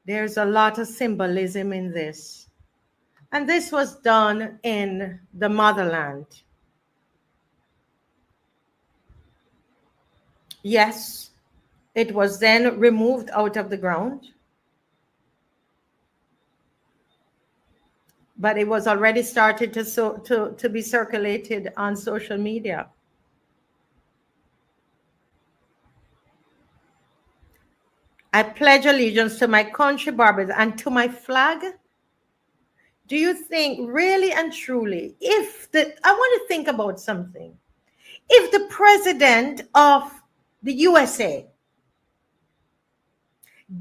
There's a lot of symbolism in this. And this was done in the motherland. Yes, it was then removed out of the ground, but it was already started to be circulated on social media. I pledge allegiance to my country, Barbados, and to my flag. Do you think really and truly, I want to think about something. If the president of the USA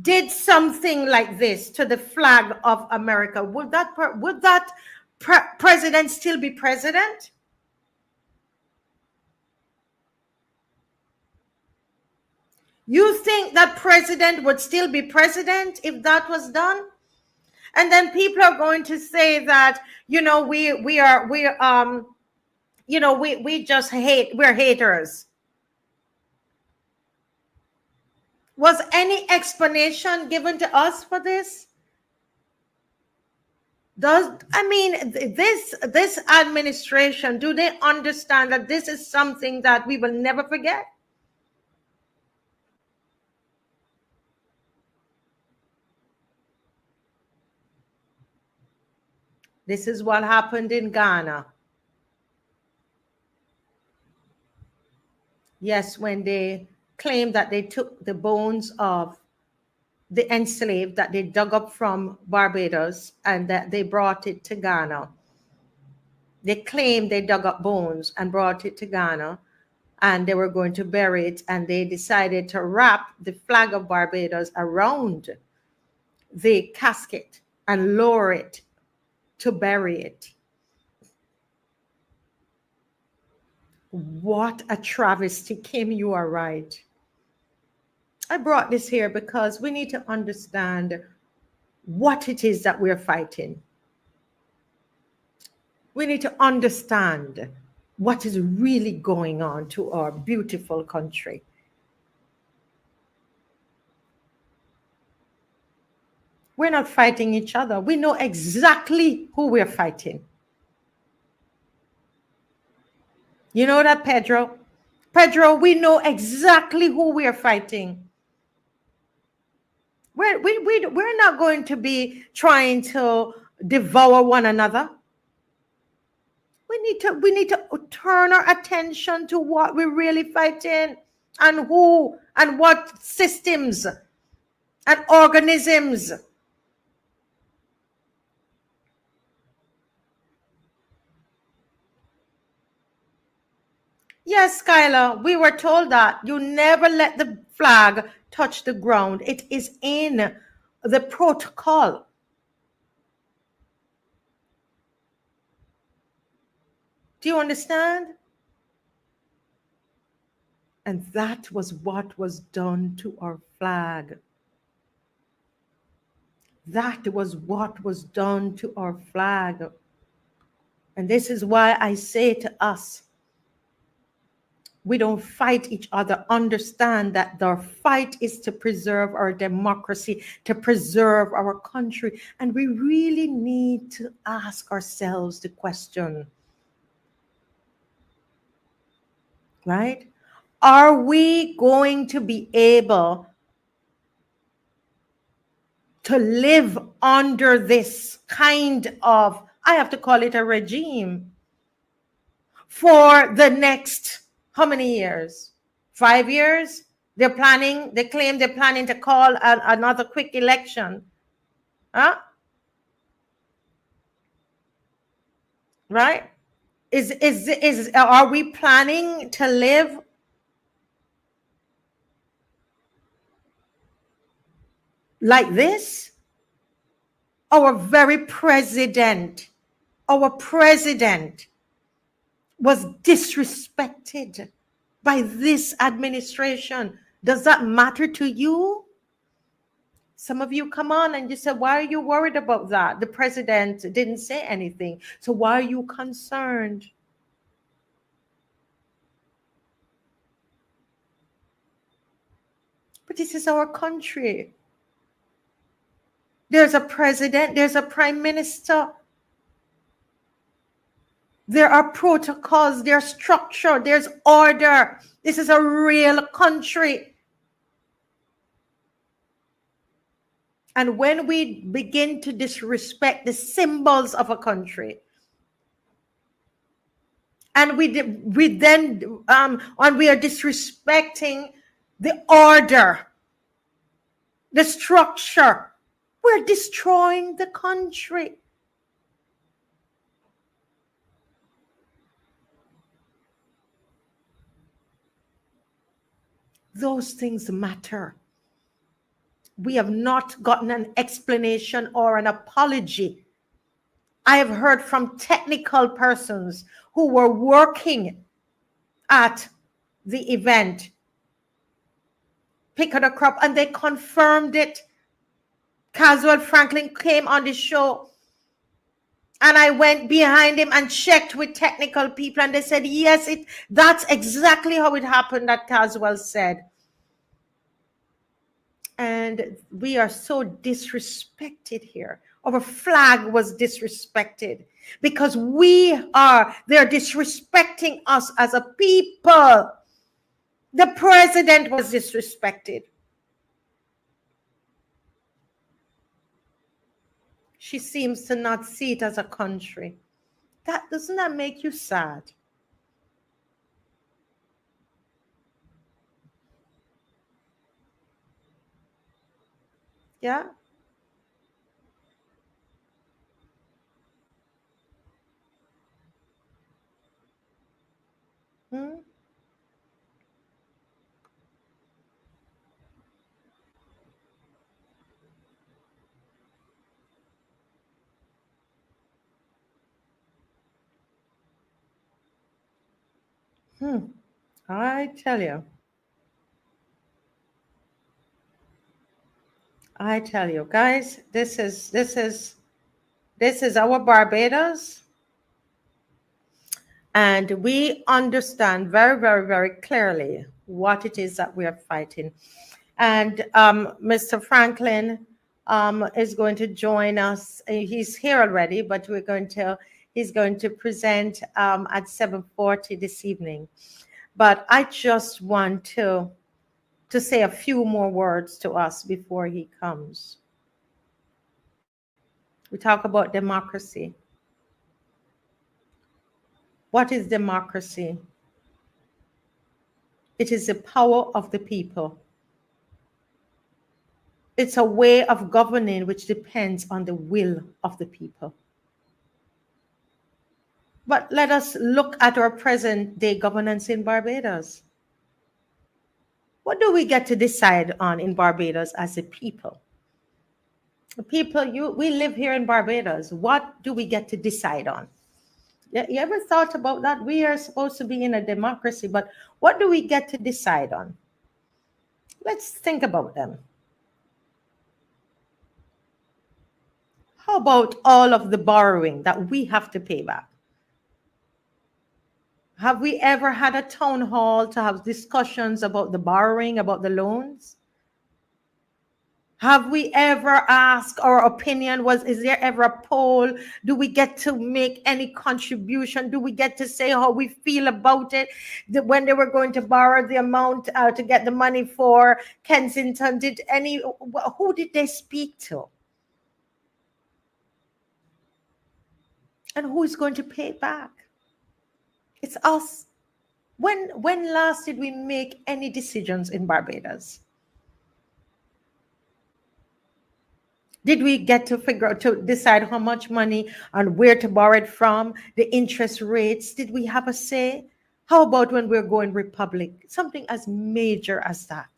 did something like this to the flag of America, would that president still be president? You think that president would still be president if that was done? And then people are going to say that, we just hate, we're haters. Was any explanation given to us for this? This administration, do they understand that this is something that we will never forget? This is what happened in Ghana. Yes, when they claimed that they took the bones of the enslaved that they dug up from Barbados and that they brought it to Ghana. They claimed they dug up bones and brought it to Ghana, and they were going to bury it, and they decided to wrap the flag of Barbados around the casket and lower it to bury it. What a travesty. Kim, you are right. I brought this here because we need to understand what it is that we're fighting. We need to understand what is really going on to our beautiful country. We're not fighting each other. We know exactly who we're fighting. You know that, Pedro? Pedro, we know exactly who we're fighting. We're not going to be trying to devour one another. We need to turn our attention to what we're really fighting and who and what systems and organisms. Yes, Skylar, we were told that you never let the flag touch the ground. It is in the protocol. Do you understand? And that was what was done to our flag. That was what was done to our flag. And this is why I say to us, we don't fight each other. Understand that our fight is to preserve our democracy, to preserve our country. And we really need to ask ourselves the question, right? Are we going to be able to live under this kind of, I have to call it a regime, for the next, how many years? 5 years? They claim they're planning to call another quick election. Huh? Right? Are we planning to live like this? Our president was disrespected by this administration. Does that matter to you? Some of you come on and you say, why are you worried about that? The president didn't say anything. So why are you concerned? But this is our country. There's a president, there's a prime minister. There are protocols, there's structure, there's order. This is a real country. And when we begin to disrespect the symbols of a country, and we are disrespecting the order, the structure, we're destroying the country. Those things matter. We have not gotten an explanation or an apology. I have heard from technical persons who were working at the event, Pick of the Crop, and they confirmed it. Caswell Franklin came on the show, and I went behind him and checked with technical people, and they said, yes, that's exactly how it happened that Caswell said. And we are so disrespected here. Our flag was disrespected because they're disrespecting us as a people. The president was disrespected. She seems to not see it as a country. Doesn't that make you sad? Yeah. Hmm? I tell you. I tell you, guys, this is our Barbados. And we understand very, very, very clearly what it is that we are fighting. And Mr. Franklin is going to join us. He's here already, but he's going to present at 7:40 this evening. But I just want to say a few more words to us before he comes. We talk about democracy. What is democracy? It is the power of the people. It's a way of governing which depends on the will of the people. But let us look at our present day governance in Barbados. What do we get to decide on in Barbados as a people? The people, we live here in Barbados. What do we get to decide on? You ever thought about that? We are supposed to be in a democracy, but what do we get to decide on? Let's think about them. How about all of the borrowing that we have to pay back? Have we ever had a town hall to have discussions about the borrowing, about the loans? Have we ever asked our opinion? Is there ever a poll? Do we get to make any contribution? Do we get to say how we feel about it? When they were going to borrow the amount to get the money for Kensington, who did they speak to? And who is going to pay it back? It's us. When last did we make any decisions in Barbados? Did we get to decide how much money and where to borrow it from, the interest rates? Did we have a say? How about when we're going republic? Something as major as that.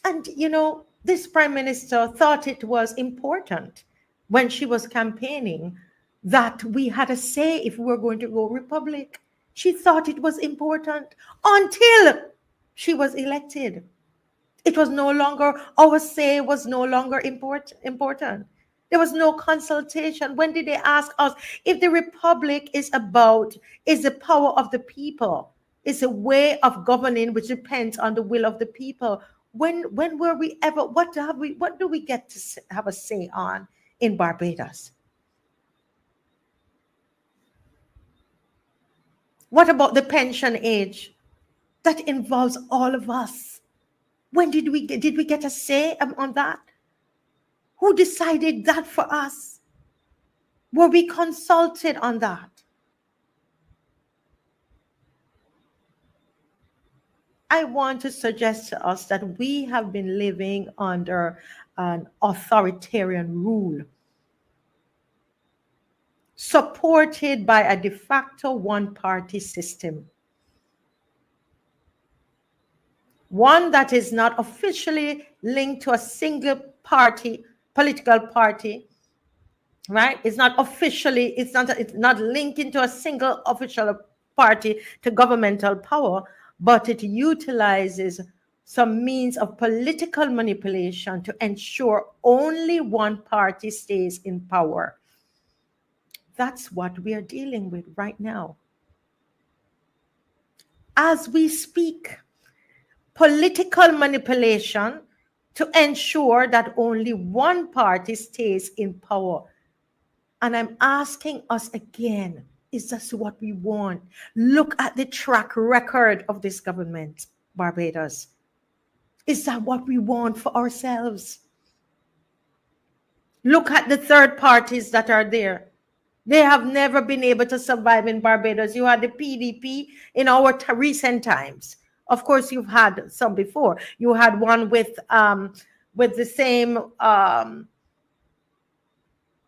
And, this prime minister thought it was important when she was campaigning that we had a say if we were going to go republic. She thought it was important until she was elected. It was no longer, our say was no longer important. There was no consultation. When did they ask us if the republic is the power of the people, is a way of governing which depends on the will of the people? When were we ever, what do we get to have a say on in Barbados? What about the pension age? That involves all of us. When did we get a say on that? Who decided that for us? Were we consulted on that? I want to suggest to us that we have been living under an authoritarian rule, supported by a de facto one-party system. One that is not officially linked to a single party, political party, right? It's not officially, it's not linked into a single official party to governmental power, but it utilizes some means of political manipulation to ensure only one party stays in power. That's what we are dealing with right now. As we speak, political manipulation to ensure that only one party stays in power. And I'm asking us again, is this what we want? Look at the track record of this government, Barbados. Is that what we want for ourselves? Look at the third parties that are there. They have never been able to survive in Barbados. You had the PDP in our recent times. Of course, you've had some before. You had one with the same, the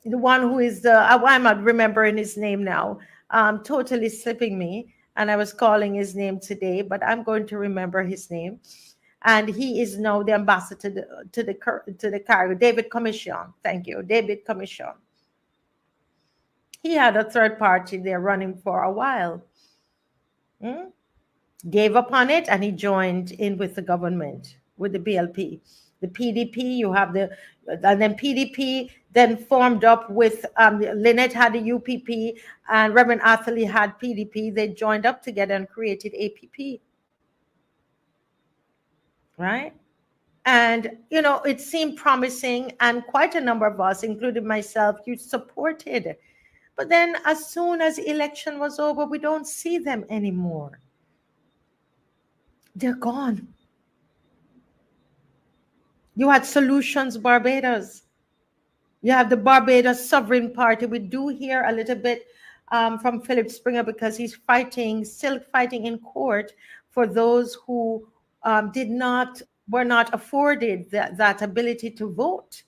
one who is I'm not remembering his name now. Totally slipping me, and I was calling his name today, but I'm going to remember his name. And he is now the ambassador to the Cargo, David Commission. Thank you, David Commission. He had a third party there running for a while. Gave up on it, and he joined in with the government, with the BLP. The PDP, you have and then PDP then formed up with, Lynette had the UPP, and Reverend Atherley had PDP. They joined up together and created APP. Right? And, it seemed promising, and quite a number of us, including myself, you supported. But then as soon as the election was over, we don't see them anymore. They're gone. You had Solutions Barbados. You have the Barbados Sovereign Party. We do hear a little bit from Philip Springer, because he's still fighting in court for those who were not afforded that ability to vote.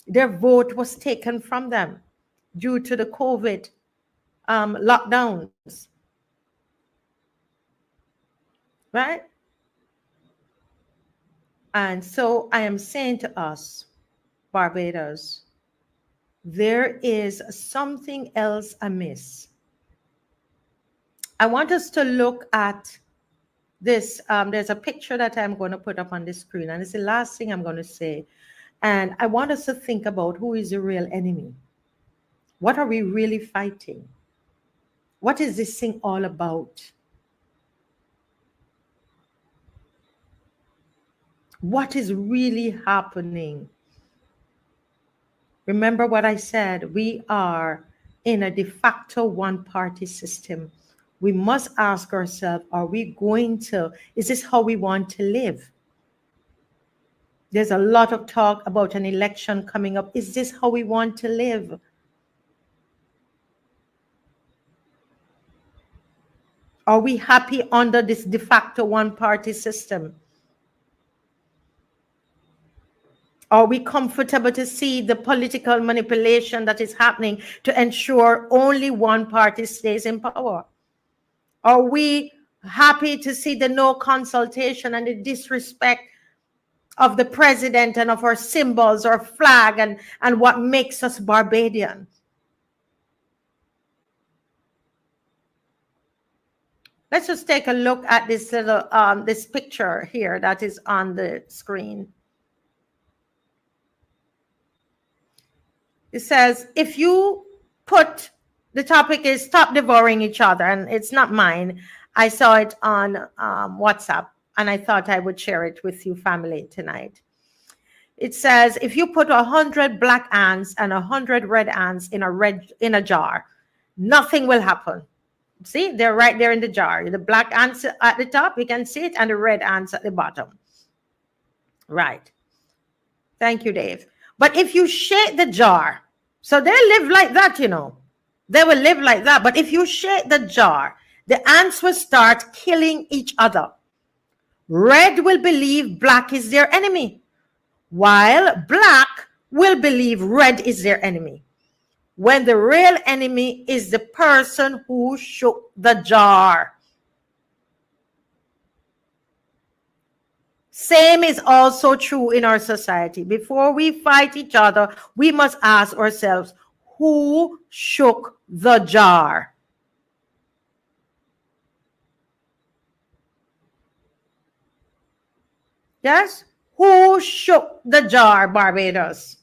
Their vote was taken from them due to the COVID lockdowns. Right? And so I am saying to us, Barbados, there is something else amiss. I want us to look at this. There's a picture that I'm going to put up on the screen, and it's the last thing I'm going to say. And I want us to think about who is the real enemy. What are we really fighting? What is this thing all about? What is really happening? Remember what I said, we are in a de facto one-party system. We must ask ourselves, is this how we want to live? There's a lot of talk about an election coming up. Is this how we want to live? Are we happy under this de facto one-party system? Are we comfortable to see the political manipulation that is happening to ensure only one party stays in power? Are we happy to see the no consultation and the disrespect of the president and of our symbols, our flag, and what makes us Barbadian? Let's just take a look at this little this picture here that is on the screen. It says, if you put, the topic is stop devouring each other, and it's not mine. I saw it on WhatsApp. and I thought I would share it with you, family, tonight. It says, if you put 100 black ants and 100 red ants in a jar, nothing will happen. See, they're right there in the jar. The black ants at the top, you can see it, and the red ants at the bottom. Right. Thank you, Dave. But if you shake the jar, so they live like that, you know. They will live like that. But if you shake the jar, the ants will start killing each other. Red will believe black is their enemy, while black will believe red is their enemy, when the real enemy is the person who shook the jar. Same is also true in our society. Before we fight each other, we must ask ourselves, who shook the jar? Yes? Who shook the jar, Barbados?